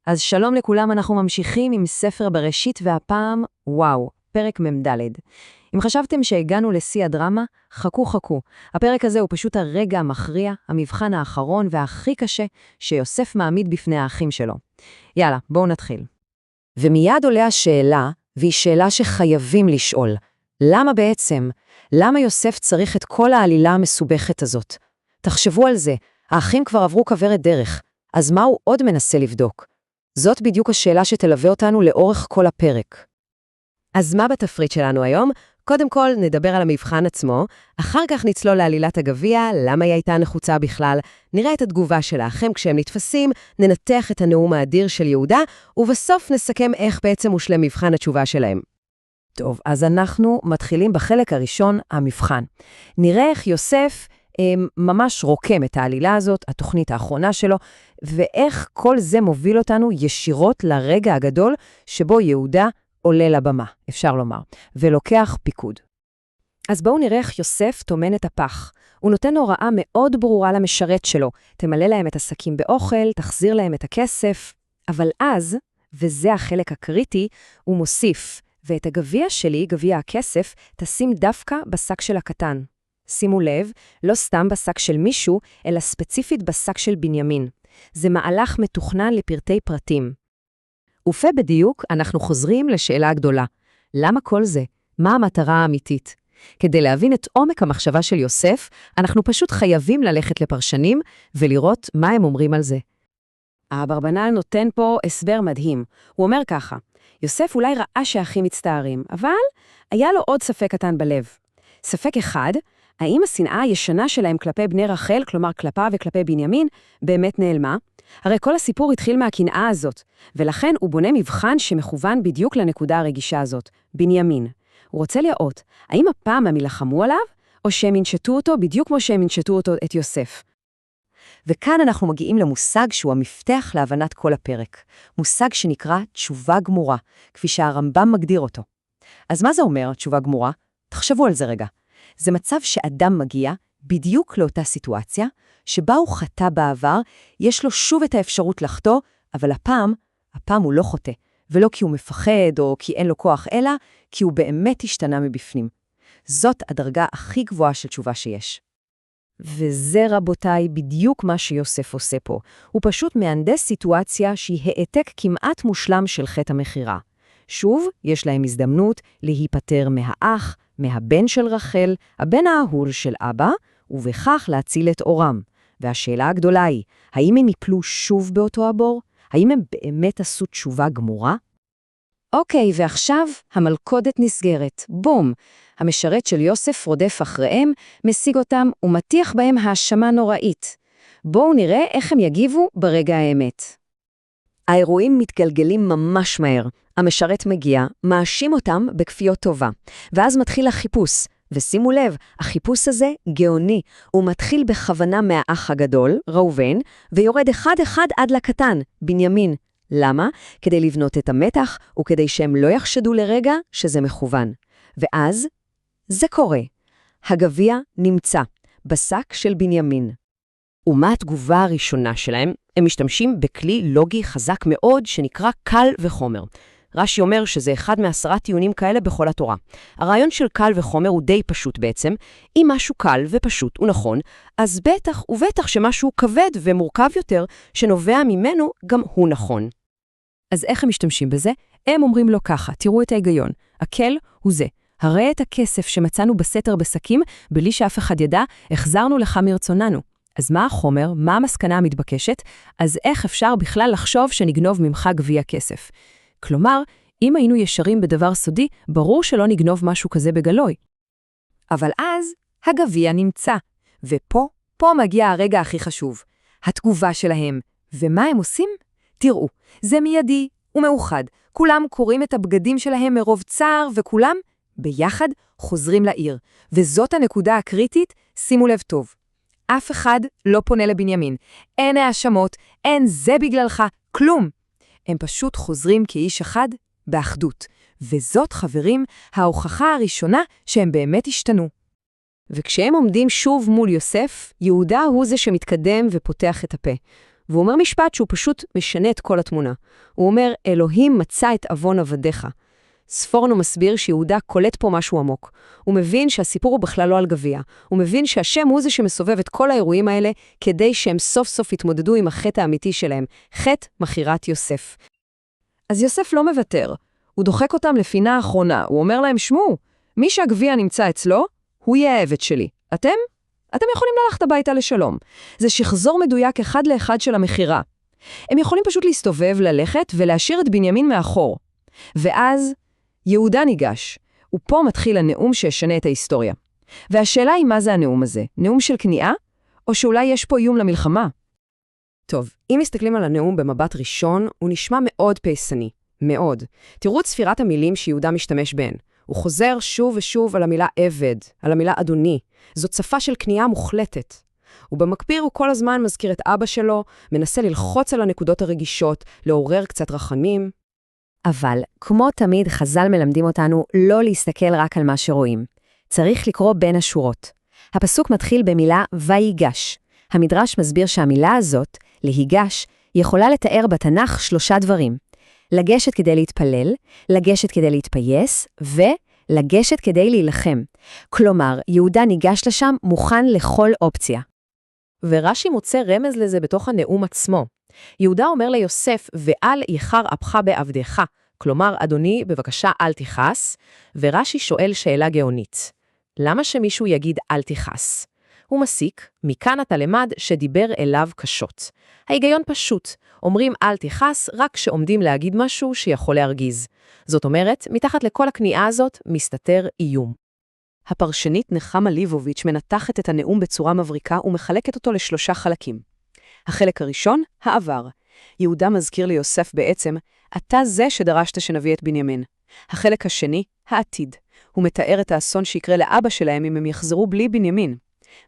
אז שלום לכולם, אנחנו ממשיכים עם ספר בראשית, והפעם, וואו, פרק ממד'. אם חשבתם שהגענו לשיא הדרמה, חכו. הפרק הזה הוא פשוט הרגע המכריע, המבחן האחרון והכי קשה שיוסף מעמיד בפני האחים שלו. יאללה, בואו נתחיל. ומיד עולה השאלה, והיא שאלה שחייבים לשאול. למה בעצם? למה יוסף צריך את כל העלילה המסובכת הזאת? תחשבו על זה, האחים כבר עברו כברת דרך, אז מה הוא עוד מנסה לבדוק? זאת בדיוק השאלה שתלווה אותנו לאורך כל הפרק. אז מה בתפריט שלנו היום? קודם כל נדבר על המבחן עצמו, אחר כך נצלול לעלילת הגביע, למה היא הייתה נחוצה בכלל, נראה את התגובה של האחים כשהם נתפסים, ננתח את הנאום האדיר של יהודה, ובסוף נסכם איך בעצם מושלם מבחן התשובה שלהם. טוב, אז אנחנו מתחילים בחלק הראשון, המבחן. נראה איך יוסף ממש רוקם את העלילה הזאת, התוכנית האחרונה שלו, ואיך כל זה מוביל אותנו ישירות לרגע הגדול שבו יהודה עולה לבמה, אפשר לומר, ולוקח פיקוד. אז בואו נראה איך יוסף תומן את הפח. הוא נותן הוראה מאוד ברורה למשרת שלו, תמלא להם את השקים באוכל, תחזיר להם את הכסף, אבל אז, וזה החלק הקריטי, הוא מוסיף, ואת הגביע שלי, גביע הכסף, תשים דווקא בשק של הקטן. שימו לב, לא סתם בשק של מישהו, אלא ספציפית בשק של בנימין. זה מהלך מתוכנן לפרטי פרטים. ופה בדיוק אנחנו חוזרים לשאלה הגדולה. למה כל זה? מה המטרה האמיתית? כדי להבין את עומק המחשבה של יוסף, אנחנו פשוט חייבים ללכת לפרשנים ולראות מה הם אומרים על זה. האברבנאל נותן פה הסבר מדהים. הוא אומר ככה, יוסף אולי ראה שהאחים מצטערים, אבל היה לו עוד ספק קטן בלב. ספק אחד, האם השנאה הישנה שלהם כלפי בני רחל, כלומר כלפה וכלפי בנימין, באמת נעלמה? הרי כל הסיפור התחיל מהקנאה הזאת, ולכן הוא בונה מבחן שמכוון בדיוק לנקודה הרגישה הזאת, בנימין. הוא רוצה לראות, האם הפעם הם ילחמו עליו, או שהם ינשטו אותו בדיוק כמו שהם ינשטו אותו את יוסף? וכאן אנחנו מגיעים למושג שהוא המפתח להבנת כל הפרק, מושג שנקרא תשובה גמורה, כפי שהרמב"ם מגדיר אותו. אז מה זה אומר, תשובה גמורה? תחשבו על זה רגע. זה מצב שאדם מגיע בדיוק לאותה סיטואציה, שבה הוא חטא בעבר, יש לו שוב את האפשרות לחטוא, אבל הפעם הוא לא חוטא, ולא כי הוא מפחד או כי אין לו כוח, אלא כי הוא באמת השתנה מבפנים. זאת הדרגה הכי גבוהה של תשובה שיש. וזה רבותיי בדיוק מה שיוסף עושה פה. הוא פשוט מהנדס סיטואציה שהיא העתק כמעט מושלם של חטא המחירה. שוב, יש להם הזדמנות להיפטר מהאח, מהבן של רחל, הבן האהוב של אבא, ובכך להציל את אורם. והשאלה הגדולה היא, האם הם יפלו שוב באותו הבור? האם הם באמת עשו תשובה גמורה? אוקיי, ועכשיו המלכודת נסגרת. בום! המשרת של יוסף רודף אחריהם, משיג אותם ומטיח בהם האשמה נוראית. בואו נראה איך הם יגיבו ברגע האמת. האירועים מתגלגלים ממש מהר. המשרת מגיע, מאשים אותם בכפיות טובה, ואז מתחיל החיפוש. ושימו לב, החיפוש הזה גאוני, הוא מתחיל בכוונה מהאח הגדול, ראובן, ויורד אחד עד לקטן, בנימין. למה? כדי לבנות את המתח, וכדי שהם לא יחשדו לרגע שזה מכוון. ואז, זה קורה. הגביע נמצא, בשק של בנימין. ומה התגובה הראשונה שלהם? הם משתמשים בכלי לוגי חזק מאוד שנקרא קל וחומר. רש"י אומר שזה אחד מ10 טיעונים כאלה בכל התורה. הרעיון של קל וחומר הוא די פשוט בעצם. אם משהו קל ופשוט ונכון, אז בטח שמשהו כבד ומורכב יותר שנובע ממנו גם הוא נכון. אז איך הם משתמשים בזה? הם אומרים לו ככה, תראו את ההיגיון. הקל הוא זה. הרי את הכסף שמצאנו בסתר בשקים, בלי שאף אחד ידע, החזרנו לך מרצוננו. אז מה החומר? מה המסקנה המתבקשת? אז איך אפשר בכלל לחשוב שנגנוב ממך גביע כסף? כלומר, אם היינו ישרים בדבר סודי, ברור שלא נגנוב משהו כזה בגלוי. אבל אז הגביע נמצא, ופה מגיע הרגע הכי חשוב, התגובה שלהם. ומה הם עושים? תראו, זה מיידי ומאוחד. כולם קוראים את הבגדים שלהם מרוב צער, וכולם ביחד חוזרים לעיר. וזאת הנקודה הקריטית, שימו לב טוב. אף אחד לא פונה לבנימין. אין האשמות, אין זה בגללך, כלום. הם פשוט חוזרים כאיש אחד באחדות. וזאת, חברים, ההוכחה הראשונה שהם באמת השתנו. וכשהם עומדים שוב מול יוסף, יהודה הוא זה שמתקדם ופותח את הפה. והוא אומר משפט שהוא פשוט משנה את כל התמונה. הוא אומר, אלוהים מצא את עוון עבדיך. ספורנו מסביר שיהודה קולט פה משהו עמוק. הוא מבין שהסיפור הוא בכלל לא על גביע. הוא מבין שהשם הוא זה שמסובב את כל האירועים האלה, כדי שהם סוף סוף יתמודדו עם החטא האמיתי שלהם, חטא מכירת יוסף. אז יוסף לא מוותר. הוא דוחק אותם לפינה האחרונה. הוא אומר להם, שמו, מי שהגביע נמצא אצלו, הוא יהיה העבד שלי. אתם יכולים ללכת הביתה לשלום. זה שחזור מדויק אחד לאחד של המחירה. הם יכולים פשוט להסתובב, ללכת ולהשאיר את בנימין מאחור. ואז יהודה ניגש. ופה מתחיל הנאום שישנה את ההיסטוריה. והשאלה היא מה זה הנאום הזה? נאום של כניעה? או שאולי יש פה איום למלחמה? טוב, אם מסתכלים על הנאום במבט ראשון, הוא נשמע מאוד פייסני. מאוד. תראו את ספירת המילים שיהודה משתמש בהן. הוא חוזר שוב ושוב על המילה עבד, על המילה אדוני. זאת שפה של כניעה מוחלטת. ובמקפיר הוא כל הזמן מזכיר את אבא שלו, מנסה ללחוץ על הנקודות הרגישות, לעורר קצת רחמים. אבל, כמו תמיד, חז"ל מלמדים אותנו לא להסתכל רק על מה שרואים. צריך לקרוא בין השורות. הפסוק מתחיל במילה ויגש. המדרש מסביר שהמילה הזאת, להיגש, יכולה לתאר בתנ"ך 3 דברים. לגשת כדי להתפלל, לגשת כדי להתפייס, ולגשת כדי להילחם. כלומר, יהודה ניגש לשם מוכן לכל אופציה. ורש"י מוצא רמז לזה בתוך הנאום עצמו. יהודה אומר ליוסף, ואל יחר אפך בעבדך, כלומר, אדוני, בבקשה אל תכעס, ורש"י שואל שאלה גאונית. למה שמישהו יגיד אל תכעס? הוא מסיק, מכאן אתה למד שדיבר אליו קשות. ההיגיון פשוט, אומרים אל תכעס רק כשעומדים להגיד משהו שיכול להרגיז. זאת אומרת, מתחת לכל הכניעה הזאת מסתתר איום. הפרשנית נחמה ליבוביץ' מנתחת את הנאום בצורה מבריקה ומחלקת אותו ל3 חלקים. החלק הראשון, העבר. יהודה מזכיר ליוסף בעצם, אתה זה שדרשת שנביא את בנימין. החלק השני, העתיד. הוא מתאר את האסון שיקרה לאבא שלהם אם הם יחזרו בלי בנימין.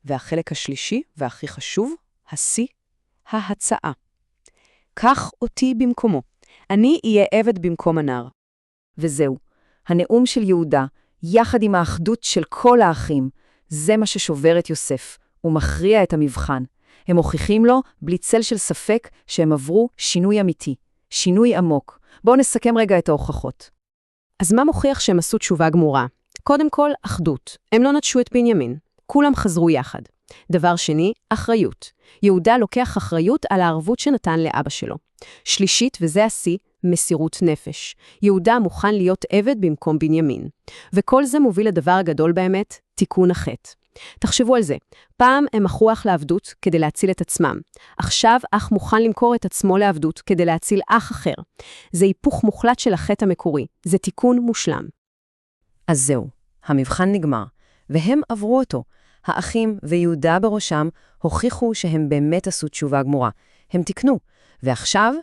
והחלק השלישי, והכי חשוב, השיא, ההצעה. קח אותי במקומו. אני אהיה עבד במקום הנער. וזהו, הנאום של יהודה, יחד עם האחדות של כל האחים, זה מה ששובר את יוסף. הוא מכריע את המבחן. הם מוכיחים לו, בלי צל של ספק, שהם עברו שינוי אמיתי, שינוי עמוק. בואו נסכם רגע את ההוכחות. אז מה מוכיח שהם עשו תשובה גמורה? קודם כל, אחדות. הם לא נטשו את בנימין. כולם חזרו יחד. דבר שני, אחריות. יהודה לוקח אחריות על הערבות שנתן לאבא שלו. שלישית, וזה השיא, מסירות נפש. יהודה מוכן להיות עבד במקום בנימין. וכל זה מוביל לדבר הגדול באמת, תיקון החטא. תחשבו על זה. פעם הם מכרו אח לעבדות כדי להציל את עצמם. עכשיו אח מוכן למכור את עצמו לעבדות כדי להציל אח אחר. זה היפוך מוחלט של החטא המקורי. זה תיקון מושלם. אז זהו, המבחן נגמר, והם עברו אותו. האחים ויהודה בראשם הוכיחו שהם באמת עשו תשובה גמורה. הם תיקנו, ועכשיו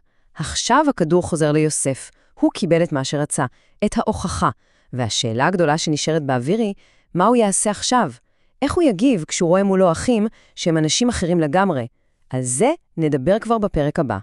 הכדור חוזר ליוסף. הוא קיבל את מה שרצה, את ההוכחה. והשאלה הגדולה שנשארת באוויר היא, מה הוא יעשה עכשיו? איך הוא יגיב כשהוא רואה מולו אחים שהם אנשים אחרים לגמרי? על זה נדבר כבר בפרק הבא.